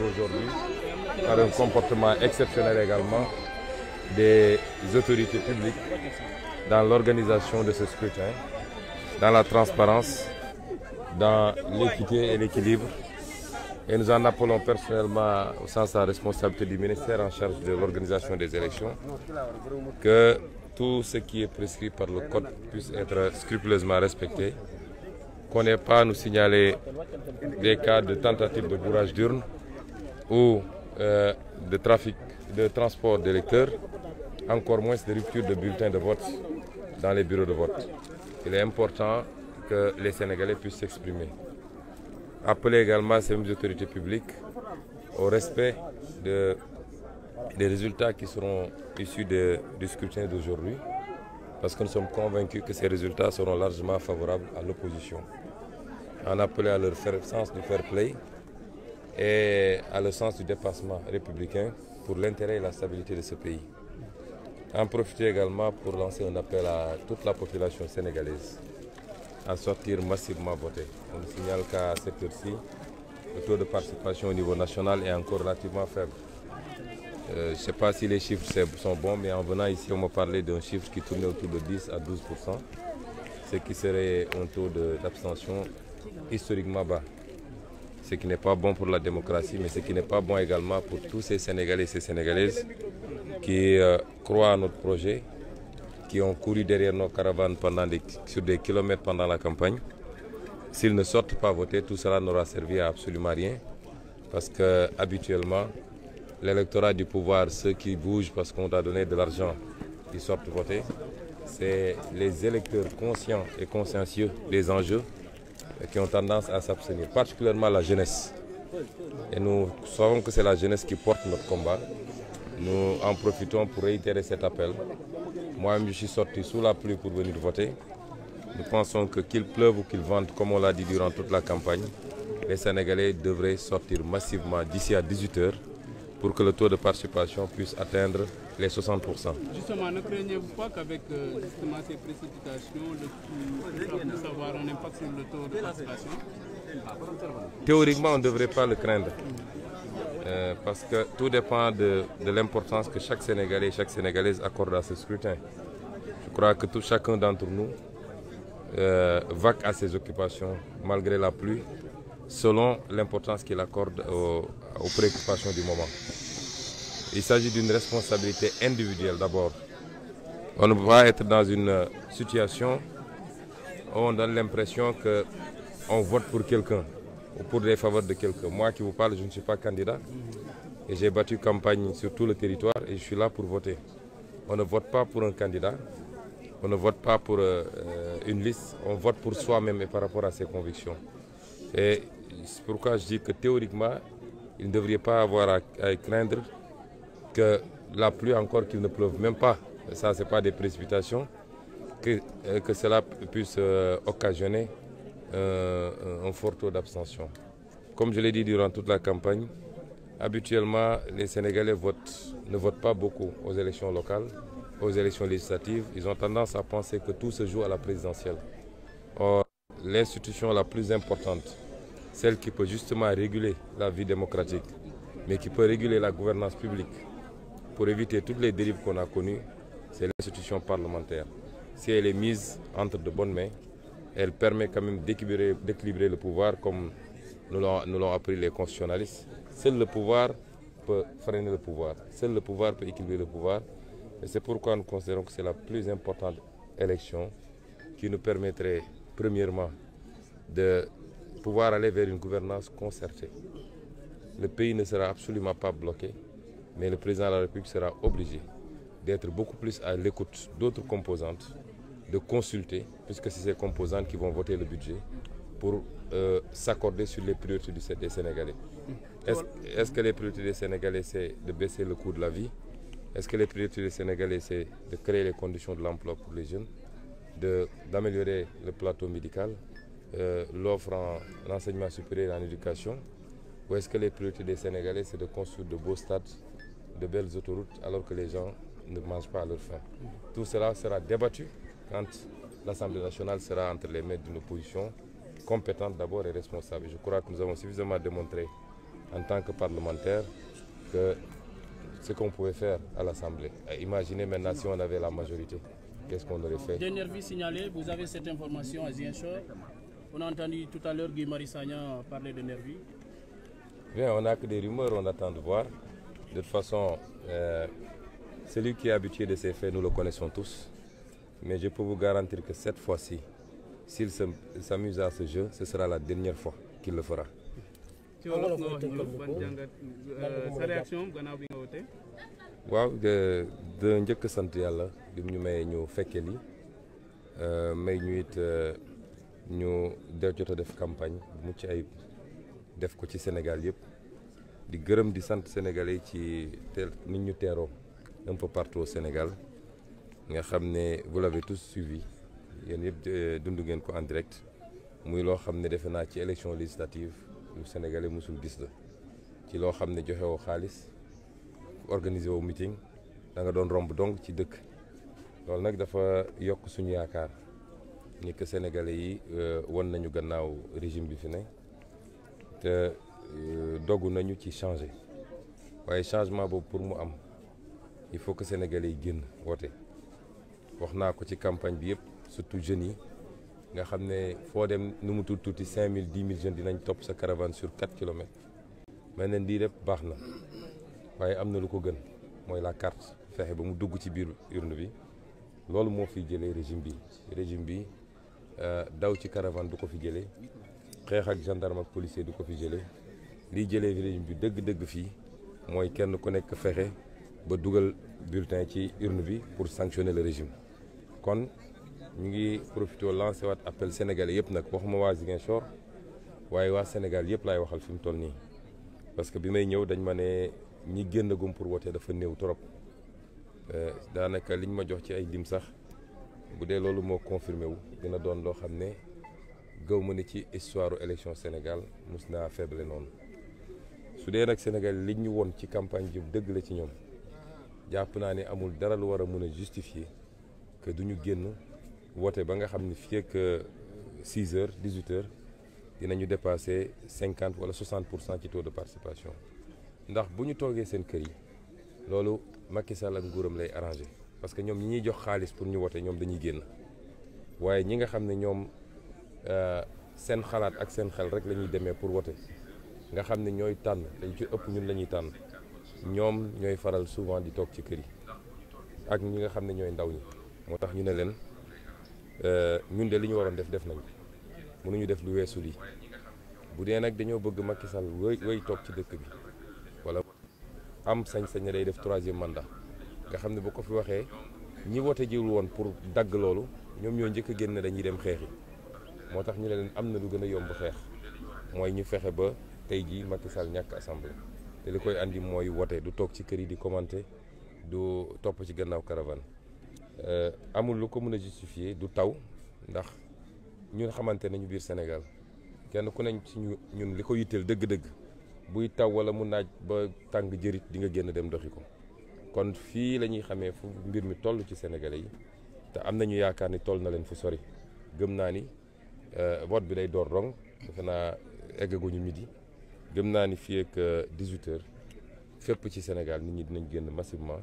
aujourd'hui par un comportement exceptionnel également des autorités publiques dans l'organisation de ce scrutin, dans la transparence, dans l'équité et l'équilibre. Et nous en appelons personnellement au sens de la responsabilité du ministère en charge de l'organisation des élections, que tout ce qui est prescrit par le code puisse être scrupuleusement respecté, qu'on n'ait pas à nous signaler des cas de tentative de bourrage d'urnes ou de trafic, de transport d'électeurs, encore moins de rupture de bulletins de vote dans les bureaux de vote. Il est important que les Sénégalais puissent s'exprimer. Appeler également ces mêmes autorités publiques au respect des résultats qui seront issus du scrutin d'aujourd'hui, parce que nous sommes convaincus que ces résultats seront largement favorables à l'opposition. En appelant à leur sens du fair play et à leur sens du dépassement républicain pour l'intérêt et la stabilité de ce pays. En profiter également pour lancer un appel à toute la population sénégalaise à sortir massivement voter. On nous signale qu'à cette heure-ci, le taux de participation au niveau national est encore relativement faible. Je ne sais pas si les chiffres sont bons, mais en venant ici, on m'a parlé d'un chiffre qui tournait autour de 10 à 12%, ce qui serait un taux d'abstention historiquement bas. Ce qui n'est pas bon pour la démocratie, mais ce qui n'est pas bon également pour tous ces Sénégalais et ces Sénégalaises qui croient à notre projet, qui ont couru derrière nos caravanes sur des kilomètres pendant la campagne. S'ils ne sortent pas voter, tout cela n'aura servi à absolument rien, parce que habituellement, l'électorat du pouvoir, ceux qui bougent parce qu'on doit donner de l'argent, ils sortent voter. C'est les électeurs conscients et consciencieux des enjeux qui ont tendance à s'abstenir, particulièrement la jeunesse. Et nous savons que c'est la jeunesse qui porte notre combat. Nous en profitons pour réitérer cet appel. Moi-même, je suis sorti sous la pluie pour venir voter. Nous pensons que qu'il pleuve ou qu'il vente, comme on l'a dit durant toute la campagne, les Sénégalais devraient sortir massivement d'ici à 18 h pour que le taux de participation puisse atteindre les 60%. Justement, ne craignez-vous pas qu'avec justement ces précipitations, ça puisse avoir un impact sur le taux de participation? Théoriquement, on ne devrait pas le craindre. Parce que tout dépend de l'importance que chaque Sénégalais et chaque Sénégalaise accorde à ce scrutin. Je crois que chacun d'entre nous vaque à ses occupations malgré la pluie, selon l'importance qu'il accorde aux préoccupations du moment. Il s'agit d'une responsabilité individuelle d'abord. On ne peut pas être dans une situation où on donne l'impression qu'on vote pour quelqu'un ou pour les faveurs de quelqu'un. Moi qui vous parle, je ne suis pas candidat et j'ai battu campagne sur tout le territoire et je suis là pour voter. On ne vote pas pour un candidat, on ne vote pas pour une liste, on vote pour soi-même et par rapport à ses convictions. Et c'est pourquoi je dis que théoriquement, il ne devrait pas avoir à craindre que la pluie, encore qu'il ne pleuve même pas, ça c'est pas des précipitations, que cela puisse occasionner un fort taux d'abstention. Comme je l'ai dit durant toute la campagne, habituellement les Sénégalais ne votent pas beaucoup aux élections locales, aux élections législatives. Ils ont tendance à penser que tout se joue à la présidentielle. Or, l'institution la plus importante, celle qui peut justement réguler la vie démocratique, mais qui peut réguler la gouvernance publique pour éviter toutes les dérives qu'on a connues, c'est l'institution parlementaire. Si elle est mise entre de bonnes mains, elle permet quand même d'équilibrer le pouvoir comme nous l'ont appris les constitutionnalistes. Seul le pouvoir peut freiner le pouvoir. Seul le pouvoir peut équilibrer le pouvoir. Et c'est pourquoi nous considérons que c'est la plus importante élection qui nous permettrait, premièrement, de pouvoir aller vers une gouvernance concertée. Le pays ne sera absolument pas bloqué, mais le président de la République sera obligé d'être beaucoup plus à l'écoute d'autres composantes, de consulter, puisque c'est ces composantes qui vont voter le budget, pour s'accorder sur les priorités des Sénégalais. Est-ce que les priorités des Sénégalais, c'est de baisser le coût de la vie? Est-ce que les priorités des Sénégalais, c'est de créer les conditions de l'emploi pour les jeunes, d'améliorer le plateau médical, l'offre en enseignement supérieur et en éducation? Ou est-ce que les priorités des Sénégalais, c'est de construire de beaux stades, de belles autoroutes, alors que les gens ne mangent pas à leur faim? Tout cela sera débattu quand l'Assemblée nationale sera entre les mains d'une opposition compétente d'abord et responsable. Je crois que nous avons suffisamment démontré en tant que parlementaire que ce qu'on pouvait faire à l'Assemblée. Imaginez maintenant si on avait la majorité, qu'est-ce qu'on aurait fait? Dernière vie signalée, vous avez cette information à Ziguinchor. On a entendu tout à l'heure Guy Marius Sagna parler de nervis. Bien, on n'a que des rumeurs, on attend de voir. De toute façon, celui qui est habitué de ces faits, nous le connaissons tous. Mais je peux vous garantir que cette fois-ci, s'il s'amuse à ce jeu, ce sera la dernière fois qu'il le fera. Sa réaction gannaaw bi nga wootee. waaw de njëkk sant yàlla bi ñu mayee ñu fekke li may ñu it ñu jot a def campagne bu mucc ayib def ko ci Sénégal yëpp di gërëm di sant sénégalais ci nit ñu teeroo un peu partout au Sénégal nga xam ne vous l'avez tous suivi yéen yëpp dund ngeen ko en direct muy loo xam ne defe naa ci élection législative lu sénégalais musul gis la ci loo xam ne joxe woo xaalis organisé woo meeting da nga doon romb donc ci dëkk loolu nag dafa yokk suñu yaakaar ni que sénégalais yi won nañu gannaaw régime bi fi ne te dogu nañu ci changer waaye changement boobu pour mu am il faut que sénégalais yi génn woote wax naa ko ci campagne bi yëpp surtout jeunes yi nga xam ne foo dem nu mu tuuti 5000 10 000 jeunes dinañ topp sa caravane sur 4 kilomètres mais neen lii lépp baax na waaye am na lu ko gën mooy la carte fexe ba mu dugg ci biir urne bi loolu moo fiy jëlee régime bi daw ci caravane du ko fi jëlee xeex ak gendarme ak policier du ko fi jëlee liy jëlee régime bi dëgg-dëgg fii mooy kenn ku nekk fexe ba dugal bulletin ci urne bi pour sanctionner le régime kon ñu ngi profité lancé waat appel sénégalais yëpp nag waxuma waa Ziguinchor waaye waa Sénégal yëpp laay waxal fi mu toll nii parce que bi may ñëw dañ ma ne ñi génn gum pour wote dafa néew trop daanaka liñ ma jox ci ay lim sax bu dee loolu moo confirmé wu dina doon loo xam ne gëw ma ni ci histoire élection Sénégal mus naa faible noonu su dee nag Sénégal liñ ñu woon ci campagne bi dëgg la ci ñoom jàpp naa ne amul dara lu war a mën a justifier que duñu génn wote ba nga xam ne fii ak 6 heures 18 heures dinañu dépasser 50 wala 60% ci taux de participation ndax bu ñu toogee seen kër yi loolu Macky Sall ak nguuram lay arrangé parce que ñoom ñi ñuy jox xaalis pour ñu wote ñoom dañuy génn waaye ñi nga xam ne ñoom seen xalaat ak seen xel rek la ñuy demee pour wote nga xam ne ñooy tànn dañ ci ëpp ñun la ñuy tànn ñoom ñooy faral souvent di toog ci kër yi ak ñi nga xam ne ñooy ndaw ñi moo tax ñu ne leen ñun de li ñu waroon def nañ mënuñu def lu weesu lii bu dee nag dañoo bëgg Macky Sall wéy toog ci dëkk bi wala am sañ-sañ ne day def 3e mandat nga xam ne bu ko fi waxee ñi wote jiwul woon pour dagg loolu ñoom ñoo njëkk a génn dañuy dem xeexi moo tax ñu ne leen am na lu gën a yomb xeex mooy ñu fexe ba tey jii Macky Sall ñàkk assemblée te li koy andi mooy wote du toog ci kër yi di commenter du topp ci gannaaw caravane amul lu ko mën a justifier du taw ndax ñun xamante nañu biir Sénégal kenn ku neñ ci ñun li ko yitteel dëgg-dëgg buy taw wala mu naaj ba tàng jërit di nga génn dem doxi ko kon fii la ñuy xamee fu mbir mi toll ci Sénégalais yi te am nañu yaakaar ni toll na leen fu sori gëm naa ni vote bi day door rong defe naa eggaguñu midi gëm naa ni fii ak 18 heures fépp ci Sénégal nit ñi dinañ génn massivement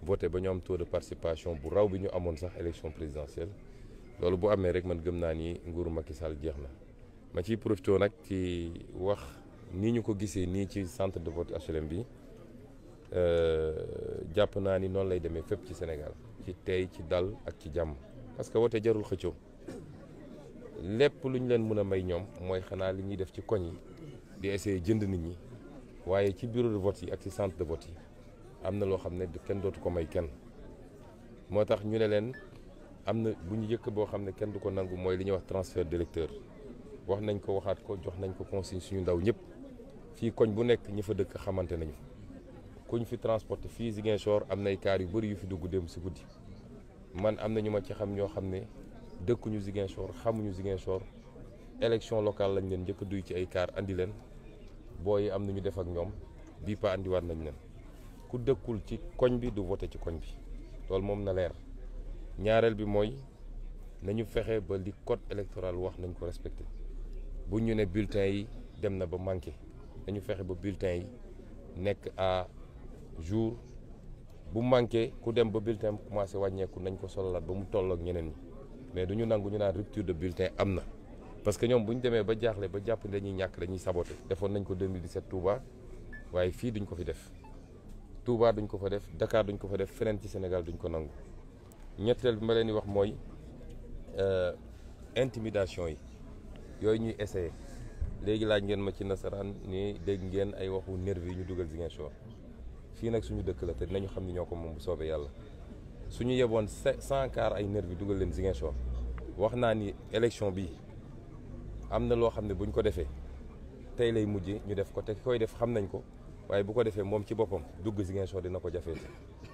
voté ba ñu am taux de participation bu raw bi ñu amoon sax élection présidentielle loolu bu amee rek man gëm naa ni nguuru Macky Sall jeex na ma ciy profité nag ci wax ni ñu ko gisee nii ci centre de vote HLM bi jàpp naa ni noonu lay demee fépp ci Sénégal ci tey ci dal ak ci jàmm parce que wote jarul xëccoo lépp lu ñu leen mën a may ñoom mooy xanaa li ñuy def ci koñ yi di essayer jënd nit ñi waaye ci bureau de vote yi ak ci centre de vote yi am na loo xam ne kenn dootu ko may kenn moo tax ñu ne leen am na bu ñu yëkk boo xam ne kenn du ko nangu mooy li ñuy wax transfert d'électeur wax nañ ko waxaat ko jox nañ ko consigne suñu ndaw ñëpp fii koñ bu nekk ñi fa dëkk xamante nañu kuñ fi transporté fii Ziguinchor am nay kaar yu bëri yu fi dugg dem si guddi man am na ñu ma ci xam ñoo xam ne dëkkuñu Ziguinchor xamuñu Ziguinchor élection locale lañ leen njëkk a duy ci ay kaar andi leen booy am na ñu def ak ñoom bii pa andiwaat nañ leen ku dëkkul ci koñ bi du voté ci koñ bi loolu moom na leer ñaareel bi mooy nañu fexe ba li code électoral wax nañ ko respecté bu ñu ne bulletin yi dem na ba manqué dañu fexe ba bulletin yi nekk à jour bu manqué ku dem ba bulletin commencé wàññeeku nañ ko sololaat ba mu toll ak ñeneen ñi mais du ñu nangu ñu naan rupture de bulletin am na parce que ñoom bu ñu demee ba jaaxle ba jàpp ne dañuy ñàkk dañuy saboté defoon nañ ko 2017 Touba waaye fii duñ ko fi def Touba duñ ko fa def Dakar duñ ko fa def feneen ci Sénégal duñ ko nangu ñetteel bi ma leen di wax mooy intimidation yi yooyu ñuy essayé léegi laaj ngeen ma ci nasaraan ni dégg ngeen ay waxu nervi yi ñu dugal Ziguinchor fii nag suñu dëkk la te dinañu xam ni ñoo ko moom bu soobee yàlla suñu yeboon 100 car ay nervi dugal leen Ziguinchor wax naa ni élection bi am na loo xam ne buñ ko defee tey lay mujj ñu def ko te koy def xam nañ ko waaye bu ko defee moom ci boppam dugg Ziguinchor dina ko jafee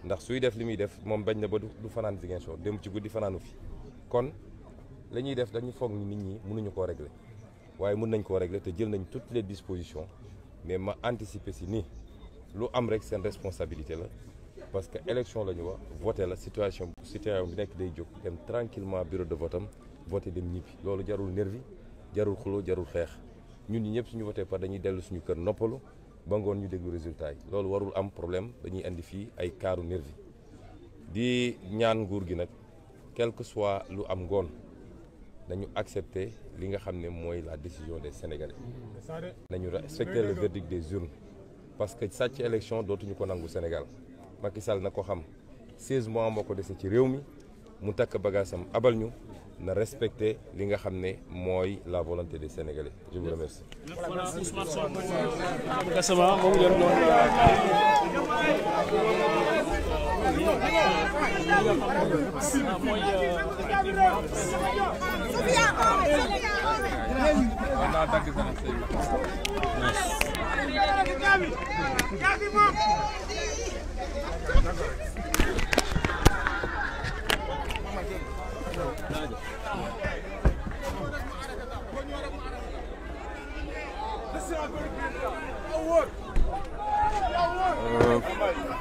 ndax suy def li muy def moom bañ na ba du fanaan Ziguinchor dem ci guddi fanaanu fi kon la ñuy def dañu foog ni nit ñi mënuñu koo régler waaye mën nañ koo régler te jël nañ toutes les dispositions mais ma anticiper si nii lu am rek seen responsabilité la parce que élection la ñu wax voté la situation bi nekk day jóg dem tranquillement bureau de vote am voté dem ñibbi loolu jarul nervi jarul xuloo jarul xeex ñun ñi ñëpp suñu voté par dañuy dellu suñu kër noppalu ba ngoon ñu déglu résultat yi loolu warul am problème dañuy indi fii ay kaaru nervi di ñaan nguur gi nag quel que soit lu am ngoon nañu accepter li nga xam ne mooy la décision des Sénégalais nañu respecter le verdict des urnes parce que sàcc élection dootuñu ko nangu Sénégal Macky Sall na ko xam 16 mois moo ko dese ci réew mi mu takk bagaasam abal ñu na respecter li nga xam ne mooy la volonté des Sénégalais je vous remercie. Voilà Ousmane Sonko Gassama moom ngeen doon mooy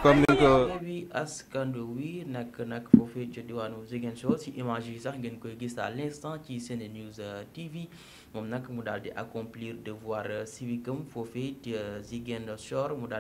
comme ni ko wi askan wi nag foofee ci diwaanu Ziguinchor ci image yi sax ngeen koy gis à l'instant ci SeneNews TV moom nag mu daal di accomplir devoir civique am foofee ci Ziguinchor mu daal